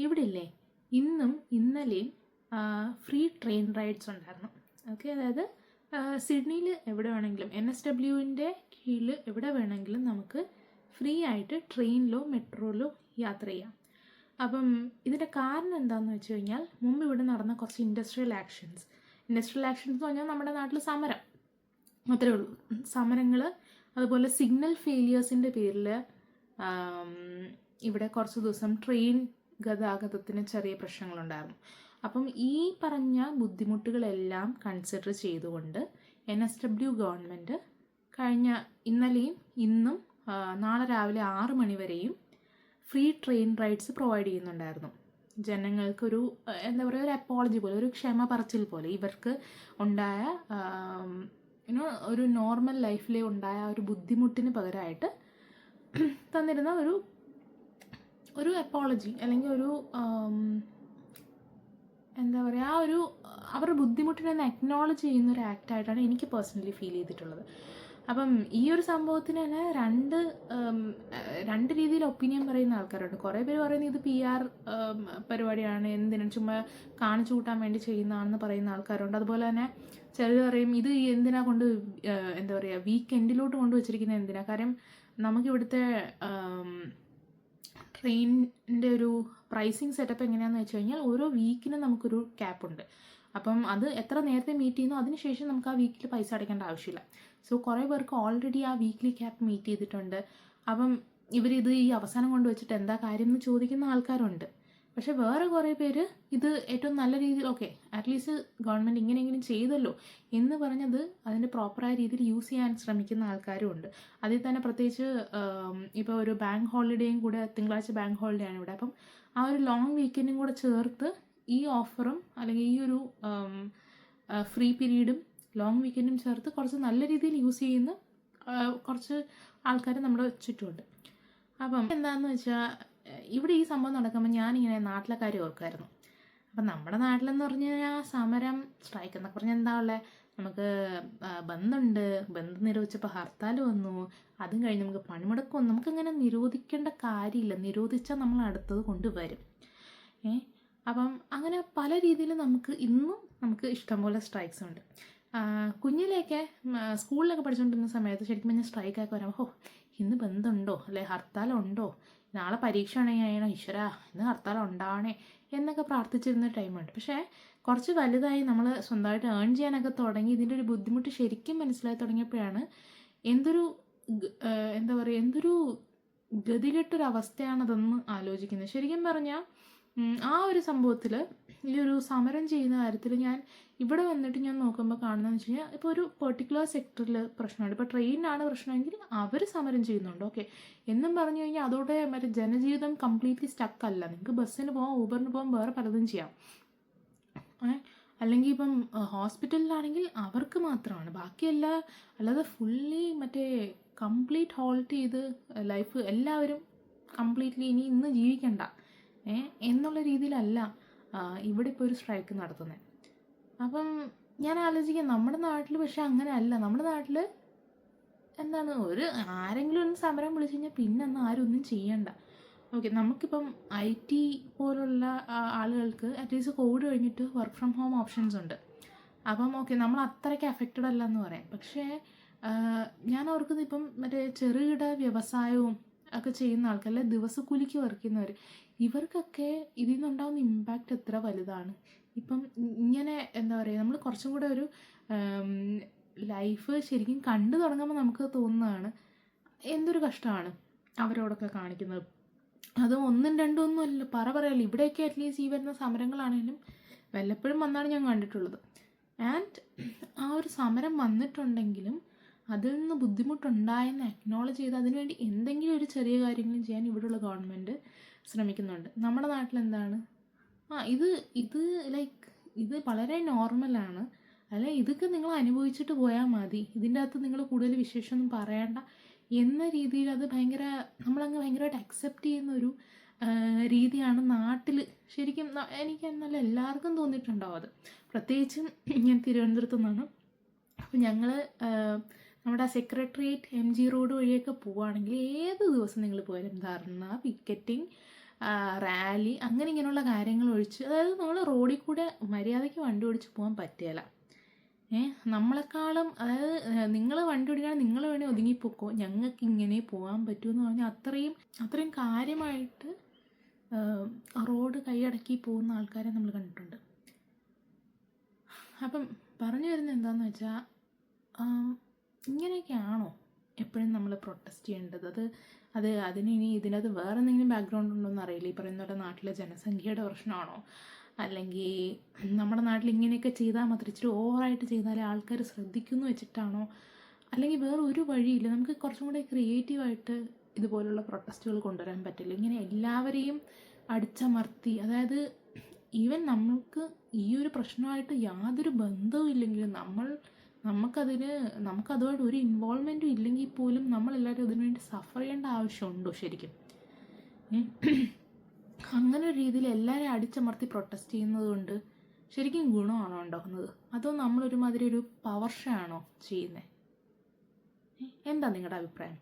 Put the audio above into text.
ഇവിടെ ഇല്ലേ ഇന്നും ഇന്നലെയും ഫ്രീ ട്രെയിൻ റൈഡ്സ് ഉണ്ടായിരുന്നു. ഓക്കെ, അതായത് സിഡ്നിയിൽ എവിടെ വേണമെങ്കിലും NSWൻ്റെ കീഴിൽ എവിടെ വേണമെങ്കിലും നമുക്ക് ഫ്രീ ആയിട്ട് ട്രെയിനിലോ മെട്രോയിലോ യാത്ര ചെയ്യാം. അപ്പം ഇതിൻ്റെ കാരണം എന്താണെന്ന് വെച്ച് കഴിഞ്ഞാൽ മുമ്പ് ഇവിടെ നടന്ന കുറച്ച് ഇൻഡസ്ട്രിയൽ ആക്ഷൻസ് എന്ന് പറഞ്ഞാൽ നമ്മുടെ നാട്ടിൽ സമരം അത്രേ ഉള്ളൂ. സമരങ്ങൾ, അതുപോലെ സിഗ്നൽ ഫെയിലിയേഴ്സിൻ്റെ പേരിൽ ഇവിടെ കുറച്ച് ദിവസം ട്രെയിൻ ഗതാഗതത്തിന് ചെറിയ പ്രശ്നങ്ങളുണ്ടായിരുന്നു. അപ്പം ഈ പറഞ്ഞ ബുദ്ധിമുട്ടുകളെല്ലാം കൺസിഡർ ചെയ്തുകൊണ്ട് NSW ഗവൺമെൻറ് കഴിഞ്ഞ ഇന്നലെയും ഇന്നും നാളെ രാവിലെ 6 മണി വരെയും ഫ്രീ ട്രെയിൻ റൈഡ്സ് പ്രൊവൈഡ് ചെയ്യുന്നുണ്ടായിരുന്നു. ജനങ്ങൾക്കൊരു എന്താ പറയുക, ഒരു അപ്പോളജി പോലെ, ഒരു ക്ഷമ പറച്ചിൽ പോലെ ഇവർക്ക് ഉണ്ടായ ഒരു നോർമൽ ലൈഫിൽ ഉണ്ടായ ഒരു ബുദ്ധിമുട്ടിന് പകരമായിട്ട് തന്നിരുന്ന ഒരു അപ്പോളജി, അല്ലെങ്കിൽ ഒരു എന്താ പറയുക, അവരുടെ ബുദ്ധിമുട്ടിനെ അക്നോളജ് ചെയ്യുന്ന ഒരു ആക്റ്റായിട്ടാണ് എനിക്ക് പേഴ്സണലി ഫീൽ ചെയ്തിട്ടുള്ളത്. അപ്പം ഈ ഒരു സംഭവത്തിന് തന്നെ രണ്ട് രീതിയിൽ ഒപ്പീനിയൻ പറയുന്ന ആൾക്കാരുണ്ട്. കുറേ പേര് പറയുന്നത് ഇത് PR പരിപാടിയാണ്, എന്തിനും ചുമ്മാ കാണിച്ചു കൂട്ടാൻ വേണ്ടി ചെയ്യുന്നതാണെന്ന് പറയുന്ന ആൾക്കാരുണ്ട്. അതുപോലെ തന്നെ ചിലർ പറയും ഇത് എന്തിനാ കൊണ്ട് എന്താ പറയുക വീക്കെൻഡിലോട്ട് കൊണ്ടുവച്ചിരിക്കുന്നത് എന്തിനാ. കാര്യം നമുക്കിവിടുത്തെ ട്രെയിനിൻ്റെ ഒരു പ്രൈസിങ് സെറ്റപ്പ് എങ്ങനെയാണെന്ന് വെച്ച് കഴിഞ്ഞാൽ ഓരോ വീക്കിന് നമുക്കൊരു ക്യാപ്പുണ്ട്. അപ്പം അത് എത്ര നേരത്തെ മീറ്റ് ചെയ്യുന്നു അതിനുശേഷം നമുക്ക് ആ വീക്കിൽ പൈസ അടയ്ക്കേണ്ട ആവശ്യമില്ല. സോ കുറേ പേർക്ക് ഓൾറെഡി ആ വീക്ക്ലി ക്യാപ്പ് മീറ്റ് ചെയ്തിട്ടുണ്ട്. അപ്പം ഇവരിത് ഈ അവസാനം കൊണ്ട് വെച്ചിട്ട് എന്താ കാര്യം എന്ന് ചോദിക്കുന്ന ആൾക്കാരുണ്ട്. പക്ഷെ വേറെ കുറേ പേര് ഇത് ഏറ്റവും നല്ല രീതിയിൽ ഓക്കെ അറ്റ്ലീസ്റ്റ് ഗവൺമെൻറ് ഇങ്ങനെയെങ്കിലും ചെയ്തല്ലോ എന്ന് പറഞ്ഞത് അതിൻ്റെ പ്രോപ്പറായ രീതിയിൽ യൂസ് ചെയ്യാൻ ശ്രമിക്കുന്ന ആൾക്കാരും ഉണ്ട്. അതിൽ തന്നെ പ്രത്യേകിച്ച് ഇപ്പോൾ ഒരു ബാങ്ക് ഹോളിഡേയും കൂടെ, തിങ്കളാഴ്ച ബാങ്ക് ഹോളിഡേ ആണ് ഇവിടെ. അപ്പം ആ ഒരു ലോങ് വീക്കെൻഡും കൂടെ ചേർത്ത് ഈ ഓഫറും അല്ലെങ്കിൽ ഈ ഒരു ഫ്രീ പീരീഡും ലോങ് വീക്കെൻഡും ചേർത്ത് കുറച്ച് നല്ല രീതിയിൽ യൂസ് ചെയ്യുന്ന കുറച്ച് ആൾക്കാർ നമ്മുടെ ചുറ്റുമുണ്ട്. അപ്പം എന്താണെന്ന് വെച്ചാൽ ഇവിടെ ഈ സംഭവം നടക്കുമ്പോൾ ഞാനിങ്ങനെ നാട്ടിലെ കാര്യം ഓർക്കുമായിരുന്നു. അപ്പം നമ്മുടെ നാട്ടിലെന്ന് പറഞ്ഞു കഴിഞ്ഞാൽ സമരം, സ്ട്രൈക്ക് എന്നൊക്കെ പറഞ്ഞാൽ എന്താ ഉള്ളത്, നമുക്ക് ബന്ധുണ്ട്, ബന്ധം നിരോധിച്ചപ്പോൾ ഹർത്താൽ വന്നു, അതും കഴിഞ്ഞ് നമുക്ക് പണിമുടക്ക് വന്നു. നമുക്കങ്ങനെ നിരോധിക്കേണ്ട കാര്യമില്ല, നിരോധിച്ചാൽ നമ്മൾ അടുത്തത് കൊണ്ടുവരും. അപ്പം അങ്ങനെ പല രീതിയിൽ നമുക്ക് ഇഷ്ടംപോലെ സ്ട്രൈക്സ് ഉണ്ട്. കുഞ്ഞിലെയൊക്കെ സ്കൂളിലൊക്കെ പഠിച്ചുകൊണ്ടിരുന്ന സമയത്ത് ശരിക്കും പറഞ്ഞാൽ സ്ട്രൈക്കൊക്കെ വരുമ്പോൾ ഇന്ന് ബന്ധമുണ്ടോ, അല്ലെ ഹർത്താലുണ്ടോ, നാളെ പരീക്ഷ ആണെങ്കിൽ ഈശ്വരാ ഇന്ന് ഹർത്താൽ ഉണ്ടാവണേ എന്നൊക്കെ പ്രാർത്ഥിച്ചിരുന്ന ടൈമുണ്ട്. പക്ഷേ കുറച്ച് വലുതായി നമ്മൾ സ്വന്തമായിട്ട് ഏൺ ചെയ്യാനൊക്കെ തുടങ്ങി ഇതിൻ്റെ ഒരു ബുദ്ധിമുട്ട് ശരിക്കും മനസ്സിലായി തുടങ്ങിയപ്പോഴാണ് എന്താ പറയുക എന്തൊരു ഗതികെട്ടൊരവസ്ഥയാണതെന്ന് ആലോചിക്കുന്നത്. ശരിക്കും പറഞ്ഞാൽ ആ ഒരു സംഭവത്തിൽ ഈ ഒരു സമരം ചെയ്യുന്ന കാര്യത്തിൽ ഞാൻ ഇവിടെ വന്നിട്ട് ഞാൻ നോക്കുമ്പോൾ കാണുന്നതെന്ന് വെച്ച് കഴിഞ്ഞാൽ ഇപ്പോൾ ഒരു പെർട്ടിക്കുലർ സെക്ടറിൽ പ്രശ്നമുണ്ട്. ഇപ്പോൾ ട്രെയിനിനാണ് പ്രശ്നമെങ്കിൽ അവർ സമരം ചെയ്യുന്നുണ്ട്, ഓക്കെ എന്നും പറഞ്ഞു കഴിഞ്ഞാൽ അതോടെ മറ്റേ ജനജീവിതം കംപ്ലീറ്റ്ലി സ്റ്റക്കല്ല. നിങ്ങൾക്ക് ബസ്സിന് പോകാം, ഊബറിന് പോകാം, വേറെ പലതും ചെയ്യാം. അല്ലെങ്കിൽ ഇപ്പം ഹോസ്പിറ്റലിലാണെങ്കിൽ അവർക്ക് മാത്രമാണ്, ബാക്കിയെല്ലാം അല്ലാതെ ഫുള്ളി മറ്റേ കംപ്ലീറ്റ് ഹോൾട്ട് ചെയ്ത് ലൈഫ് എല്ലാവരും കംപ്ലീറ്റ്ലി ഇന്ന് ജീവിക്കണ്ട എന്നുള്ള രീതിയിലല്ല ഇവിടെ ഇപ്പോൾ ഒരു സ്ട്രൈക്ക് നടത്തുന്നത്. അപ്പം ഞാൻ ആലോചിക്കാം നമ്മുടെ നാട്ടിൽ പക്ഷെ അങ്ങനെ അല്ല. നമ്മുടെ നാട്ടിൽ എന്താണ് ആരെങ്കിലും ഒന്ന് സമരം വിളിച്ചു കഴിഞ്ഞാൽ പിന്നെ ആരും ഒന്നും ചെയ്യണ്ട. ഓക്കെ, നമുക്കിപ്പം IT പോലുള്ള ആളുകൾക്ക് അറ്റ്ലീസ്റ്റ് കോവിഡ് കഴിഞ്ഞിട്ട് വർക്ക് ഫ്രം ഹോം ഓപ്ഷൻസ് ഉണ്ട്. അപ്പം ഓക്കെ നമ്മൾ അത്രയ്ക്ക് അഫക്റ്റഡ് അല്ല എന്ന് പറയാം. പക്ഷേ ഞാൻ ഓർക്കുന്നത് ഇപ്പം മറ്റേ ചെറുകിട വ്യവസായവും ഒക്കെ ചെയ്യുന്ന ആൾക്കാരല്ലേ, ദിവസക്കൂലിക്ക് വർക്ക് ചെയ്യുന്നവർ, ഇവർക്കൊക്കെ ഇതിൽ നിന്നുണ്ടാകുന്ന ഇമ്പാക്റ്റ് എത്ര വലുതാണ്. ഇപ്പം ഇങ്ങനെ എന്താ പറയുക നമ്മൾ കുറച്ചും കൂടെ ഒരു ലൈഫ് ശരിക്കും കണ്ടു തുടങ്ങുമ്പോൾ നമുക്ക് തോന്നുന്നതാണ് എന്തൊരു കഷ്ടമാണ് അവരോടൊക്കെ കാണിക്കുന്നത്. അതും 1ഉം 2ഉം ഒന്നും അല്ലല്ലോ, പറയാമല്ലോ. ഇവിടെയൊക്കെ അറ്റ്ലീസ്റ്റ് ഈ വരുന്ന സമരങ്ങളാണെങ്കിലും വല്ലപ്പോഴും വന്നാണ് ഞാൻ കണ്ടിട്ടുള്ളത്. ആൻഡ് ആ ഒരു സമരം വന്നിട്ടുണ്ടെങ്കിലും അതിൽ നിന്ന് ബുദ്ധിമുട്ടുണ്ടായെന്ന് അക്നോളജ് ചെയ്ത് അതിനുവേണ്ടി എന്തെങ്കിലും ഒരു ചെറിയ കാര്യങ്ങളും ചെയ്യാൻ ഇവിടെയുള്ള ഗവൺമെൻറ് ശ്രമിക്കുന്നുണ്ട്. നമ്മുടെ നാട്ടിലെന്താണ് ഇത് വളരെ നോർമലാണ്, അല്ല ഇതൊക്കെ നിങ്ങൾ അനുഭവിച്ചിട്ട് പോയാൽ മതി, ഇതിൻ്റെ അകത്ത് നിങ്ങൾ കൂടുതൽ വിശേഷമൊന്നും പറയണ്ട എന്ന രീതിയിൽ അത് നമ്മളങ്ങ് ഭയങ്കരമായിട്ട് അക്സെപ്റ്റ് ചെയ്യുന്നൊരു രീതിയാണ് നാട്ടിൽ ശരിക്കും. എനിക്ക് എന്നല്ല എല്ലാവർക്കും തോന്നിയിട്ടുണ്ടാവും അത്. പ്രത്യേകിച്ചും ഞാൻ തിരുവനന്തപുരത്തു നിന്നാണ്. അപ്പോൾ ഞങ്ങൾ നമ്മുടെ സെക്രട്ടേറിയറ്റ് MG റോഡ് വഴിയൊക്കെ പോവുകയാണെങ്കിൽ ഏത് ദിവസം നിങ്ങൾ പോയാലും ധർണ, പിക്കറ്റിംഗ്, റാലി അങ്ങനെ ഇങ്ങനെയുള്ള കാര്യങ്ങൾ ഒഴിച്ച്, അതായത് നമ്മൾ റോഡിൽ കൂടെ മര്യാദയ്ക്ക് വണ്ടി ഓടിച്ച് പോകാൻ പറ്റുകയില്ല. നമ്മളെക്കാളും, അതായത് നിങ്ങൾ വണ്ടി ഓടിക്കുകയാണെങ്കിൽ നിങ്ങൾ വേണേൽ ഒതുങ്ങിപ്പോക്കോ, ഞങ്ങൾക്ക് ഇങ്ങനെ പോകാൻ പറ്റുമെന്ന് പറഞ്ഞാൽ അത്രയും കാര്യമായിട്ട് റോഡ് കൈയടക്കി പോകുന്ന ആൾക്കാരെ നമ്മൾ കണ്ടിട്ടുണ്ട്. അപ്പം പറഞ്ഞു വരുന്നത് എന്താണെന്ന് വെച്ചാൽ, ഇങ്ങനെയൊക്കെയാണോ എപ്പോഴും നമ്മൾ പ്രൊട്ടസ്റ്റ് ചെയ്യേണ്ടത്? അതിന് ഇനി ഇതിനകത്ത് വേറെ എന്തെങ്കിലും ബാക്ക്ഗ്രൗണ്ട് ഉണ്ടോ എന്ന് അറിയില്ല. ഈ പറയുന്ന പോലെ നാട്ടിലെ ജനസംഖ്യയുടെ പ്രശ്നമാണോ, അല്ലെങ്കിൽ നമ്മുടെ നാട്ടിൽ ഇങ്ങനെയൊക്കെ ചെയ്താൽ മാത്രം ഇച്ചിരി ഓവറായിട്ട് ചെയ്താലേ ആൾക്കാർ ശ്രദ്ധിക്കുന്നു വെച്ചിട്ടാണോ, അല്ലെങ്കിൽ വേറെ ഒരു വഴിയില്ല? നമുക്ക് കുറച്ചും കൂടെ ക്രിയേറ്റീവായിട്ട് ഇതുപോലുള്ള പ്രൊട്ടസ്റ്റുകൾ കൊണ്ടുവരാൻ പറ്റില്ല? ഇങ്ങനെ എല്ലാവരെയും അടിച്ചമർത്തി, അതായത് ഈവൻ നമ്മൾക്ക് ഈ ഒരു പ്രശ്നമായിട്ട് യാതൊരു ബന്ധവും ഇല്ലെങ്കിലും നമുക്കതുമായിട്ട് ഒരു ഇൻവോൾവ്മെൻറ്റും ഇല്ലെങ്കിൽ പോലും നമ്മളെല്ലാവരും അതിനു വേണ്ടി സഫർ ചെയ്യേണ്ട ആവശ്യമുണ്ടോ ശരിക്കും? അങ്ങനെ ഒരു രീതിയിൽ എല്ലാവരെയും അടിച്ചമർത്തി പ്രൊട്ടസ്റ്റ് ചെയ്യുന്നത് കൊണ്ട് ശരിക്കും ഗുണമാണോ ഉണ്ടാക്കുന്നത്, അതോ നമ്മളൊരുമാതിരി ഒരു പവർ ഷോ ആണോ ചെയ്യുന്നത്? എന്താ നിങ്ങളുടെ അഭിപ്രായം?